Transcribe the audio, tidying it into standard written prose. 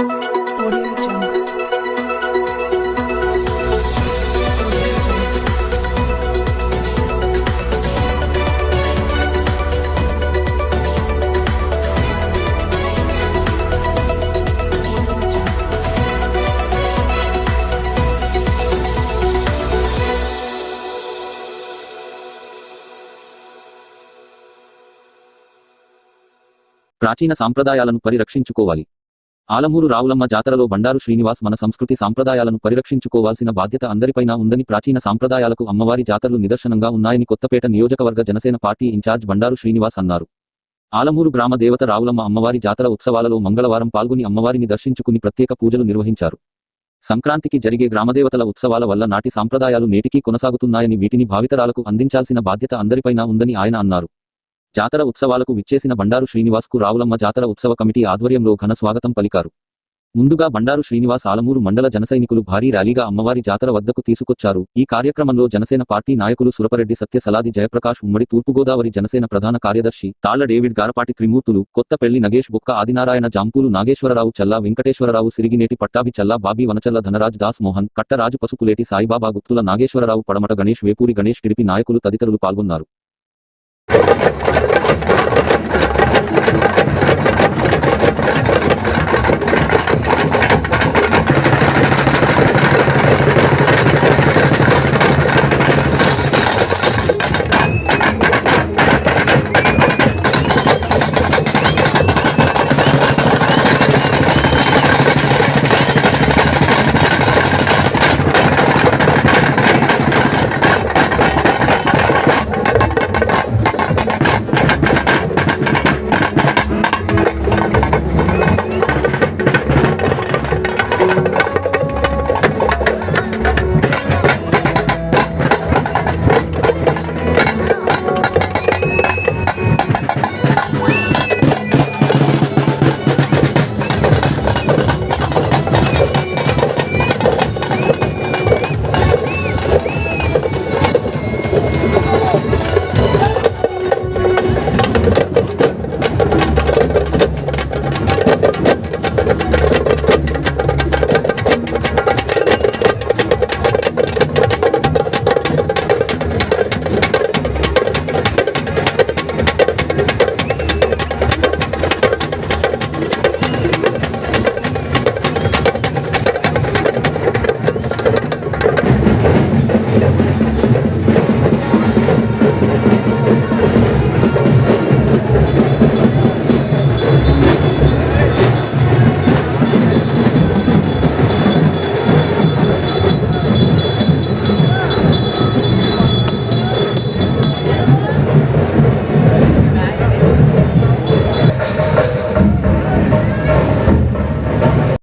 Audio Jungle. ప్రాచీన సాంప్రదాయాలను పరిరక్షించుకోవాలి. ఆలమూరు రావులమ్మ జాతరలో బండారు శ్రీనివాస్ మన సంస్కృతి సాంప్రదాయాలను పరిరక్షించుకోవాల్సిన బాధ్యత అందరిపైనా ఉందని ప్రాచీన సాంప్రదాయాలకు అమ్మవారి జాతరలు నిదర్శనంగా ఉన్నాయని కొత్తపేట నియోజకవర్గ జనసేన పార్టీ ఇన్ఛార్జ్ బండారు శ్రీనివాస్ అన్నారు. ఆలమూరు గ్రామ దేవత రావులమ్మ అమ్మవారి జాతర ఉత్సవాలలో మంగళవారం పాల్గొని అమ్మవారిని దర్శించుకుని ప్రత్యేక పూజలు నిర్వహించారు. సంక్రాంతికి జరిగే గ్రామదేవతల ఉత్సవాల వల్ల నాటి సాంప్రదాయాలు నేటికీ కొనసాగుతున్నాయని వీటిని భావితరాలకు అందించాల్సిన బాధ్యత అందరిపైనా ఉందని ఆయన అన్నారు. జాతర ఉత్సవాలకు విచ్చేసిన బండారు శ్రీనివాస్ కు రావులమ్మ జాతర ఉత్సవ కమిటీ ఆధ్వర్యంలో ఘన స్వాగతం పలికారు. ముందుగా బండారు శ్రీనివాస్ ఆలమూరు మండల జనసైనికులు భారీ ర్యాలీగా అమ్మవారి జాతర వద్దకు తీసుకొచ్చారు. ఈ కార్యక్రమంలో జనసేన పార్టీ నాయకులు సురపరెడ్డి సత్య సలాది జయప్రకాష్, ఉమ్మడి తూర్పుగోదావరి జనసేన ప్రధాన కార్యదర్శి తాళ్ల డేవిడ్, గారపాటి త్రిమూర్తులు, కొత్తపెళ్లి నగేష్, బొక్క ఆదినారాయణ, జాంపూలు నాగేశ్వరరావు, చల్లా వెంకటేశ్వరరావు, సిరిగినేటి పట్టాభి, చల్లా బాబీ, వనచల్ల ధనరాజ్, దాస్ మోహన్, కట్టరాజు, పసుపులేటి సాయిబాబా, గుత్తుల నాగేశ్వరరావు, పడమట గణేష్, వేపూరి గణేష్, టిడిపి నాయకులు తదితరులు పాల్గొన్నారు.